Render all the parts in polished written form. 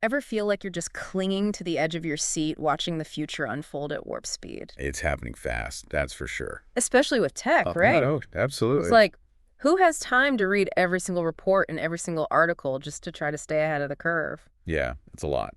Ever feel like you're just clinging to the edge of your seat watching the future unfold at warp speed? It's happening fast, that's for sure. Especially with tech, Oh, right? no, It's absolutely. like, who has time to read every single report and every single article just to try to stay ahead of the curve? Yeah, it's a lot.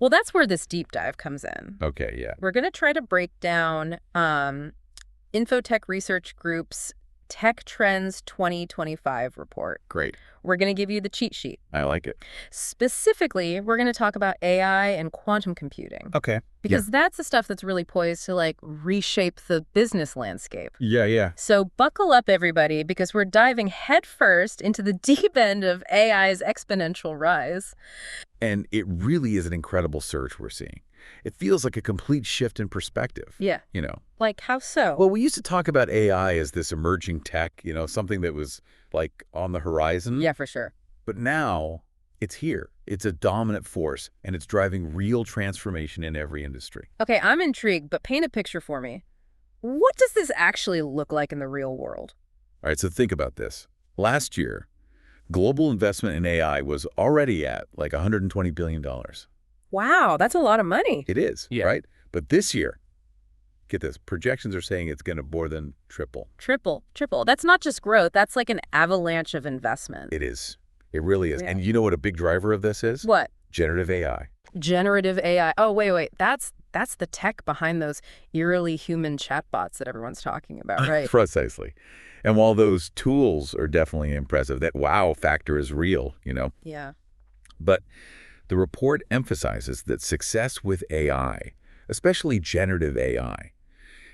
Well, that's where this deep dive comes in. Okay, yeah. We're going to try to break down Infotech Research Group's Tech Trends 2025 report. Great. We're going to give you the cheat sheet. I like it. Specifically, we're going to talk about AI and quantum computing. Okay. Because that's the stuff that's really poised to, like, reshape the business landscape. Yeah. So buckle up, everybody, because we're diving headfirst into the deep end of AI's exponential rise. And it really is an incredible surge we're seeing. It feels like a complete shift in perspective. Yeah. You know. Like, how so? Well, we used to talk about AI as this emerging tech, something that was like on the horizon. Yeah, for sure. But now it's here. It's a dominant force, and it's driving real transformation in every industry. Okay, I'm intrigued, but paint a picture for me. What does this actually look like in the real world? All right, so think about this. Last year, global investment in AI was already at like $120 billion. Wow, that's a lot of money. It is, right? But this year, get this, projections are saying it's going to more than triple. Triple. That's not just growth. That's like an avalanche of investment. It is. It really is. Yeah. And you know what a big driver of this is? What? Generative AI. Generative AI. Oh, wait. That's the tech behind those eerily human chatbots that everyone's talking about, right? Precisely. And while those tools are definitely impressive, that wow factor is real, Yeah. But the report emphasizes that success with AI, especially generative AI,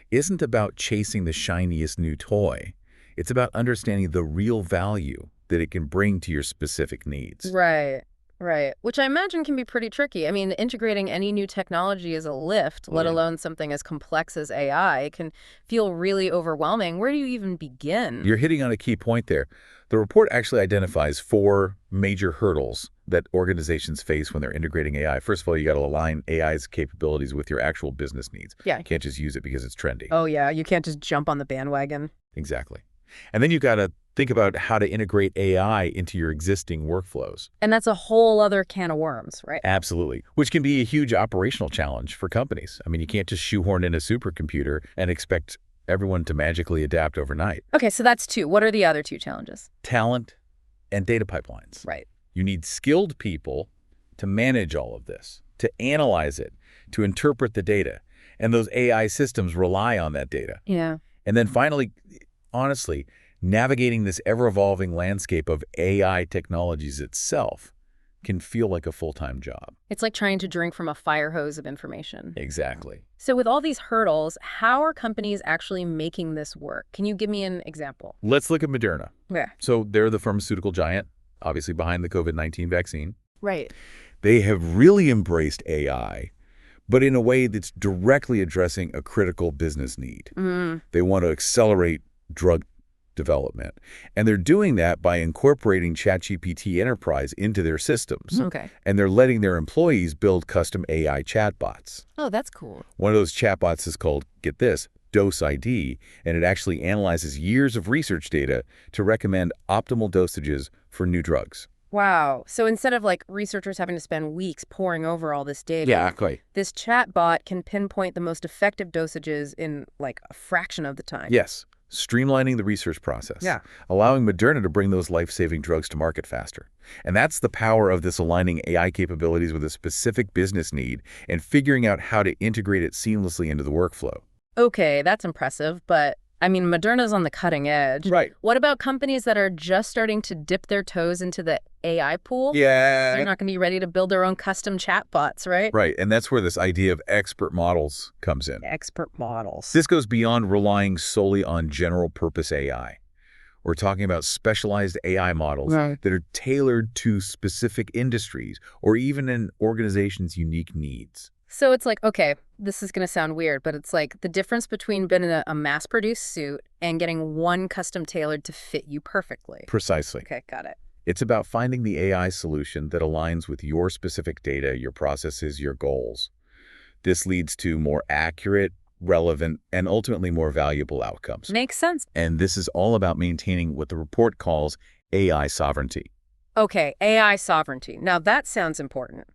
isn't about chasing the shiniest new toy. It's about understanding the real value that it can bring to your specific needs. Right. Which I imagine can be pretty tricky. I mean, integrating any new technology is a lift, let alone something as complex as AI. It can feel really overwhelming. Where do you even begin? You're hitting on a key point there. The report actually identifies 4 major hurdles that organizations face when they're integrating AI. First of all, you got to align AI's capabilities with your actual business needs. Yeah. You can't just use it because it's trendy. Oh, yeah. You can't just jump on the bandwagon. Exactly. And then you got to think about how to integrate AI into your existing workflows. And that's a whole other can of worms, right? Absolutely. Which can be a huge operational challenge for companies. I mean, you can't just shoehorn in a supercomputer and expect everyone to magically adapt overnight. Okay, so that's 2. What are the other 2 challenges? Talent and data pipelines. Right. You need skilled people to manage all of this, to analyze it, to interpret the data. And those AI systems rely on that data. Yeah. And then finally, honestly, navigating this ever-evolving landscape of AI technologies itself can feel like a full-time job. It's like trying to drink from a fire hose of information. Exactly. So with all these hurdles, how are companies actually making this work? Can you give me an example? Let's look at Moderna. Yeah. So they're the pharmaceutical giant, obviously behind the COVID-19 vaccine. Right. They have really embraced AI, but in a way that's directly addressing a critical business need. They want to accelerate drug development. And they're doing that by incorporating ChatGPT Enterprise into their systems. Okay. And they're letting their employees build custom AI chatbots. Oh, that's cool. One of those chatbots is called, get this, Dose ID, and it actually analyzes years of research data to recommend optimal dosages for new drugs. Wow. So instead of like researchers having to spend weeks poring over all this data, Exactly. this chatbot can pinpoint the most effective dosages in like a fraction of the time. Yes. Streamlining the research process. Yeah. Allowing Moderna to bring those life-saving drugs to market faster. And that's the power of this aligning AI capabilities with a specific business need and figuring out how to integrate it seamlessly into the workflow. Okay, that's impressive, but I mean, Moderna's on the cutting edge. Right. What about companies that are just starting to dip their toes into the AI pool? Yeah. They're not going to be ready to build their own custom chatbots, right? Right. And that's where this idea of expert models comes in. Expert models. This goes beyond relying solely on general purpose AI. We're talking about specialized AI models that are tailored to specific industries or even an organization's unique needs. So it's like, okay, this is going to sound weird, but it's like the difference between being in a mass-produced suit and getting one custom tailored to fit you perfectly. Precisely. Okay, got it. It's about finding the AI solution that aligns with your specific data, your processes, your goals. This leads to more accurate, relevant, and ultimately more valuable outcomes. Makes sense. And this is all about maintaining what the report calls AI sovereignty. Okay, AI sovereignty. Now that sounds important.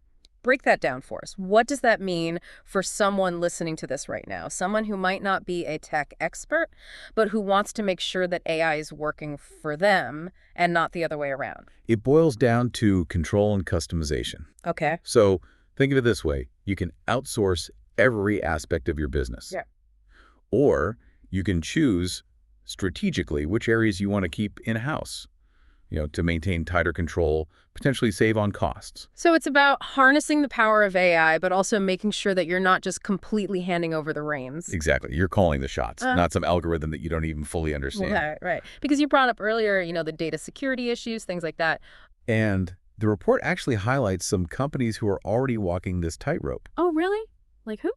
break that down for us. What does that mean for someone listening to this right now? Someone who might not be a tech expert, but who wants to make sure that AI is working for them and not the other way around. It boils down to control and customization. Okay. So think of it this way. You can outsource every aspect of your business. Yeah. Or you can choose strategically which areas you want to keep in-house, to maintain tighter control, potentially save on costs. So it's about harnessing the power of AI, but also making sure that you're not just completely handing over the reins. Exactly. You're calling the shots, not some algorithm that you don't even fully understand. Right, right. Because you brought up earlier, the data security issues, things like that. And the report actually highlights some companies who are already walking this tightrope. Oh, really? Like who?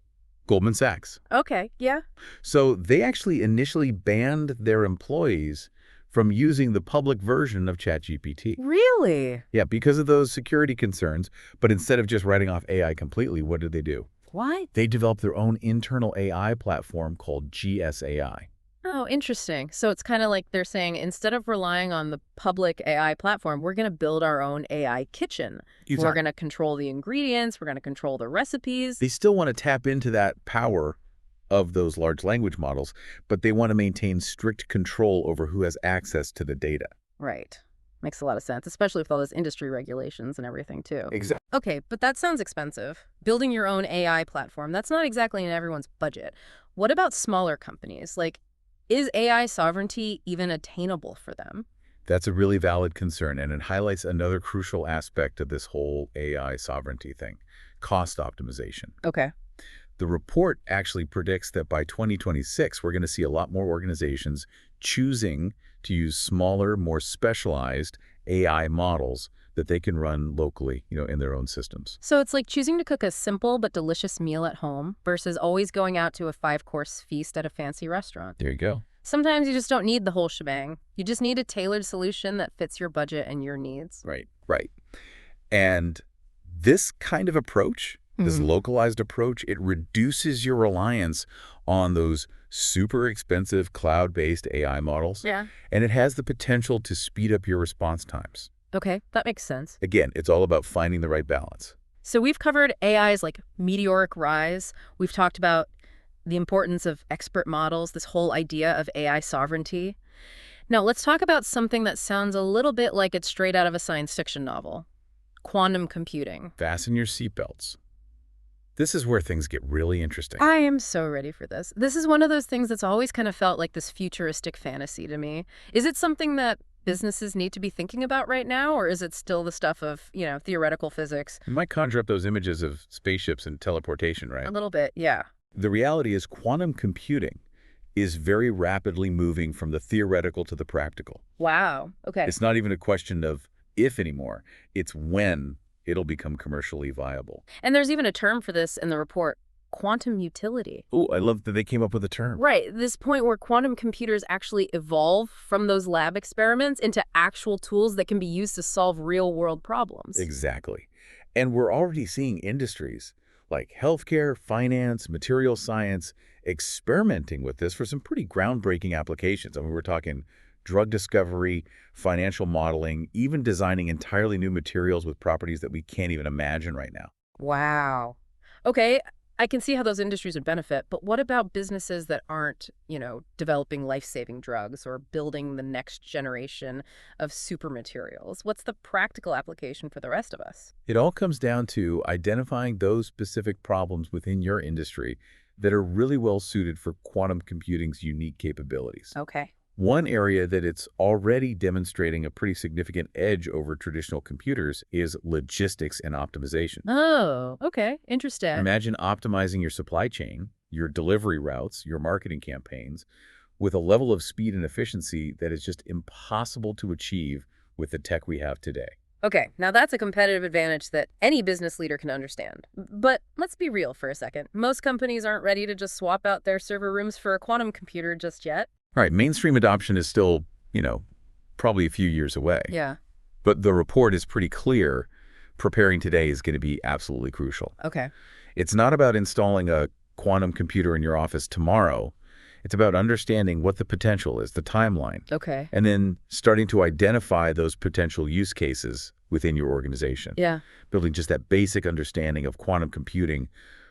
Goldman Sachs. Okay, yeah. So they actually initially banned their employees from using the public version of ChatGPT. Really? Yeah, because of those security concerns. But instead of just writing off AI completely, what did they do? What? They developed their own internal AI platform called GSAI. Oh, interesting. So it's kind of like they're saying, instead of relying on the public AI platform, we're going to build our own AI kitchen. Exactly. We're going to control the ingredients. We're going to control the recipes. They still want to tap into that power of those large language models, but they want to maintain strict control over who has access to the data. Right. Makes a lot of sense, especially with all those industry regulations and everything, too. Exactly. Okay, but that sounds expensive. Building your own AI platform, that's not exactly in everyone's budget. What about smaller companies? Like, is AI sovereignty even attainable for them? That's a really valid concern, and it highlights another crucial aspect of this whole AI sovereignty thing, cost optimization. Okay. The report actually predicts that by 2026, we're going to see a lot more organizations choosing to use smaller, more specialized AI models that they can run locally, in their own systems. So it's like choosing to cook a simple but delicious meal at home versus always going out to a 5-course feast at a fancy restaurant. There you go. Sometimes you just don't need the whole shebang. You just need a tailored solution that fits your budget and your needs. Right, right. And this kind of approach, this localized approach, it reduces your reliance on those super expensive cloud-based AI models. Yeah. And it has the potential to speed up your response times. Okay, that makes sense. Again, it's all about finding the right balance. So we've covered AI's meteoric rise. We've talked about the importance of expert models, this whole idea of AI sovereignty. Now let's talk about something that sounds a little bit like it's straight out of a science fiction novel. Quantum computing. Fasten your seatbelts. This is where things get really interesting. I am so ready for this. This is one of those things that's always kind of felt like this futuristic fantasy to me. Is it something that businesses need to be thinking about right now, or is it still the stuff of, theoretical physics? You might conjure up those images of spaceships and teleportation, right? A little bit, yeah. The reality is quantum computing is very rapidly moving from the theoretical to the practical. Wow, okay. It's not even a question of if anymore, it's when it'll become commercially viable. And there's even a term for this in the report, quantum utility. Oh, I love that they came up with a term. Right, this point where quantum computers actually evolve from those lab experiments into actual tools that can be used to solve real-world problems. Exactly. And we're already seeing industries like healthcare, finance, material science experimenting with this for some pretty groundbreaking applications. I mean, we're talking drug discovery, financial modeling, even designing entirely new materials with properties that we can't even imagine right now. Wow. Okay, I can see how those industries would benefit, but what about businesses that aren't, developing life-saving drugs or building the next generation of super materials? What's the practical application for the rest of us? It all comes down to identifying those specific problems within your industry that are really well suited for quantum computing's unique capabilities. Okay. One area that it's already demonstrating a pretty significant edge over traditional computers is logistics and optimization. Oh, okay. Interesting. Imagine optimizing your supply chain, your delivery routes, your marketing campaigns with a level of speed and efficiency that is just impossible to achieve with the tech we have today. Okay, now that's a competitive advantage that any business leader can understand. But let's be real for a second. Most companies aren't ready to just swap out their server rooms for a quantum computer just yet. All right, mainstream adoption is still, probably a few years away. Yeah. But the report is pretty clear. Preparing today is going to be absolutely crucial. Okay. It's not about installing a quantum computer in your office tomorrow. It's about understanding what the potential is, the timeline. Okay. And then starting to identify those potential use cases within your organization. Yeah. Building just that basic understanding of quantum computing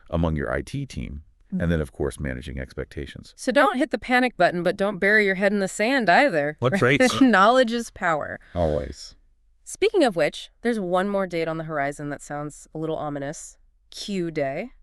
among your IT team. And then, of course, managing expectations. So don't hit the panic button, but don't bury your head in the sand either. That's right. Knowledge is power. Always. Speaking of which, there's one more date on the horizon that sounds a little ominous. Q Day.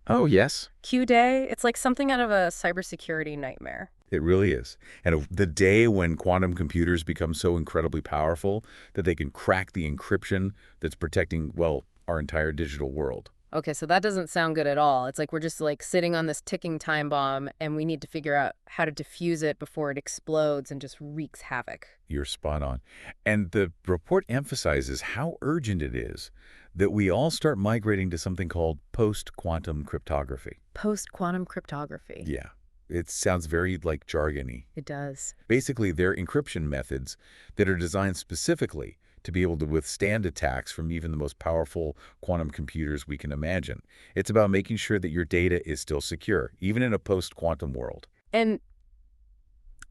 Oh, yes. Q Day, it's like something out of a cybersecurity nightmare. It really is. And the day when quantum computers become so incredibly powerful that they can crack the encryption that's protecting, well, our entire digital world. Okay, so that doesn't sound good at all. It's like we're just like sitting on this ticking time bomb and we need to figure out how to defuse it before it explodes and just wreaks havoc. You're spot on. And the report emphasizes how urgent it is that we all start migrating to something called post-quantum cryptography. Post-quantum cryptography. Yeah. It sounds very like jargony. It does. Basically, they're encryption methods that are designed specifically to be able to withstand attacks from even the most powerful quantum computers we can imagine. It's about making sure that your data is still secure, even in a post-quantum world. And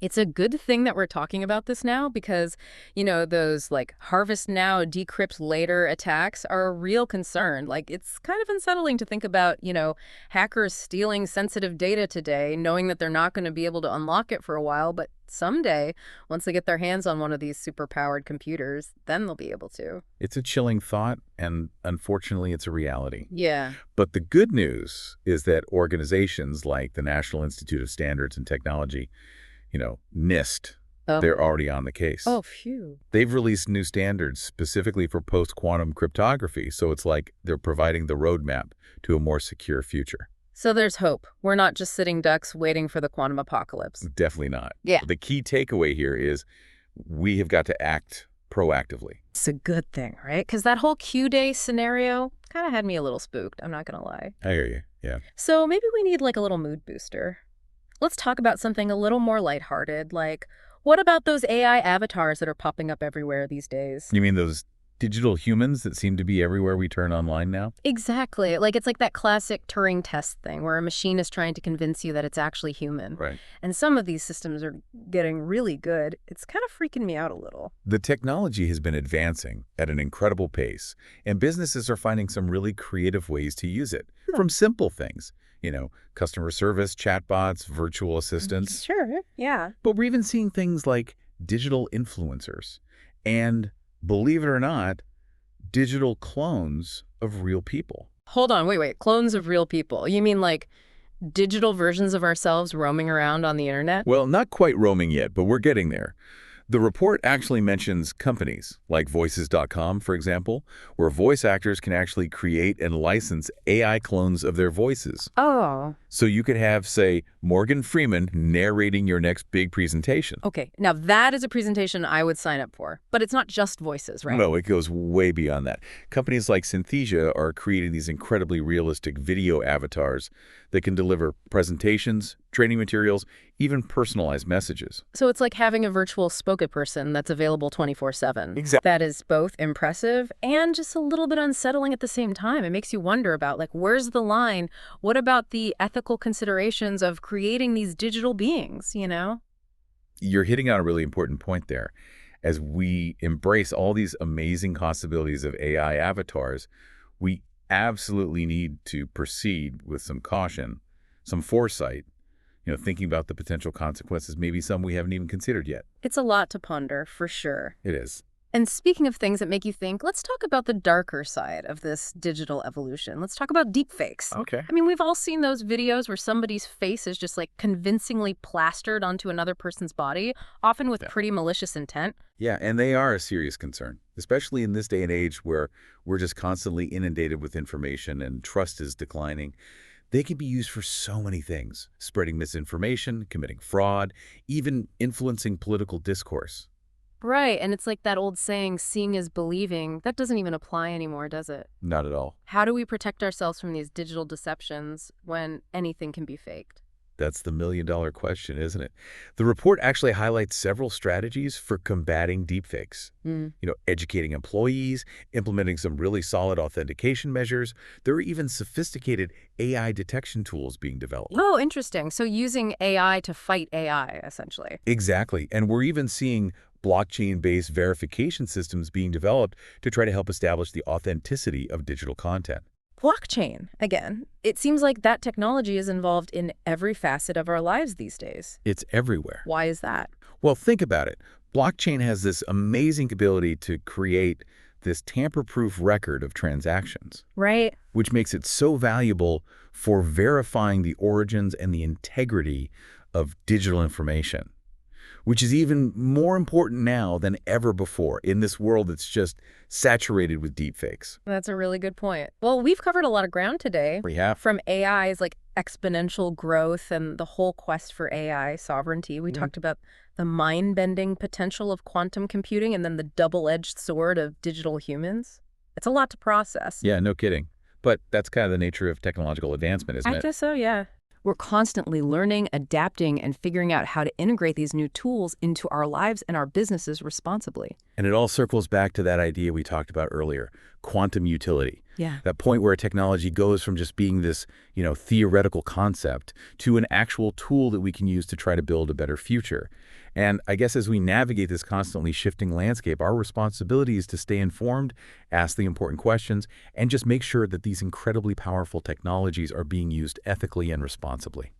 it's a good thing that we're talking about this now because, you know, those like harvest now, decrypt later attacks are a real concern. Like, it's kind of unsettling to think about, you know, hackers stealing sensitive data today, knowing that they're not going to be able to unlock it for a while, but someday, once they get their hands on one of these super-powered computers, then they'll be able to. It's a chilling thought, and unfortunately, it's a reality. Yeah. But the good news is that organizations like the National Institute of Standards and Technology, NIST, they're already on the case. Oh, phew. They've released new standards specifically for post-quantum cryptography, so it's like they're providing the roadmap to a more secure future. So there's hope. We're not just sitting ducks waiting for the quantum apocalypse. Definitely not. Yeah. The key takeaway here is we have got to act proactively. It's a good thing, right? Because that whole Q-Day scenario kind of had me a little spooked, I'm not going to lie. I hear you, yeah. So maybe we need like a little mood booster. Let's talk about something a little more lighthearted, like what about those AI avatars that are popping up everywhere these days? You mean those digital humans that seem to be everywhere we turn online now? Exactly. Like it's like that classic Turing test thing where a machine is trying to convince you that it's actually human. Right. And some of these systems are getting really good. It's kind of freaking me out a little. The technology has been advancing at an incredible pace, and businesses are finding some really creative ways to use it, from simple things, customer service, chatbots, virtual assistants. Sure, yeah. But we're even seeing things like digital influencers and, believe it or not, digital clones of real people. Hold on, wait. Clones of real people. You mean like digital versions of ourselves roaming around on the internet? Well, not quite roaming yet, but we're getting there. The report actually mentions companies like Voices.com, for example, where voice actors can actually create and license AI clones of their voices. Oh. So you could have, say, Morgan Freeman narrating your next big presentation. Okay, now that is a presentation I would sign up for. But it's not just voices, right? No, it goes way beyond that. Companies like Synthesia are creating these incredibly realistic video avatars that can deliver presentations, training materials, even personalized messages. So it's like having a virtual spokesperson that's available 24/7. Exactly. That is both impressive and just a little bit unsettling at the same time. It makes you wonder about, like, where's the line? What about the ethical considerations of creating these digital beings, You're hitting on a really important point there. As we embrace all these amazing possibilities of AI avatars, we absolutely need to proceed with some caution, some foresight, thinking about the potential consequences, maybe some we haven't even considered yet. It's a lot to ponder, for sure. It is. And speaking of things that make you think, let's talk about the darker side of this digital evolution. Let's talk about deepfakes. Okay. I mean, we've all seen those videos where somebody's face is just like convincingly plastered onto another person's body, often with pretty malicious intent. Yeah, and they are a serious concern, especially in this day and age where we're just constantly inundated with information and trust is declining. They can be used for so many things, spreading misinformation, committing fraud, even influencing political discourse. Right, and it's like that old saying, seeing is believing. That doesn't even apply anymore, does it? Not at all. How do we protect ourselves from these digital deceptions when anything can be faked? That's the million-dollar question, isn't it? The report actually highlights several strategies for combating deepfakes. Educating employees, implementing some really solid authentication measures. There are even sophisticated AI detection tools being developed. Oh, interesting. So using AI to fight AI, essentially. Exactly. And we're even seeing blockchain-based verification systems being developed to try to help establish the authenticity of digital content. Blockchain, again. It seems like that technology is involved in every facet of our lives these days. It's everywhere. Why is that? Well, think about it. Blockchain has this amazing ability to create this tamper-proof record of transactions, Right. which makes it so valuable for verifying the origins and the integrity of digital information, which is even more important now than ever before in this world that's just saturated with deepfakes. That's a really good point. Well, we've covered a lot of ground today. We have. From AI's exponential growth and the whole quest for AI sovereignty. We talked about the mind-bending potential of quantum computing and then the double-edged sword of digital humans. It's a lot to process. Yeah, no kidding. But that's kind of the nature of technological advancement, isn't I it? guess so, yeah. We're constantly learning, adapting, and figuring out how to integrate these new tools into our lives and our businesses responsibly. And it all circles back to that idea we talked about earlier, quantum utility. Yeah. That point where a technology goes from just being this, theoretical concept to an actual tool that we can use to try to build a better future. And I guess as we navigate this constantly shifting landscape, our responsibility is to stay informed, ask the important questions, and just make sure that these incredibly powerful technologies are being used ethically and responsibly.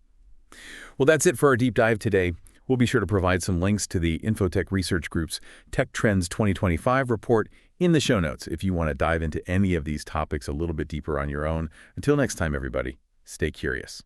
Well, that's it for our deep dive today. We'll be sure to provide some links to the Infotech Research Group's Tech Trends 2025 report in the show notes if you want to dive into any of these topics a little bit deeper on your own. Until next time, everybody, stay curious.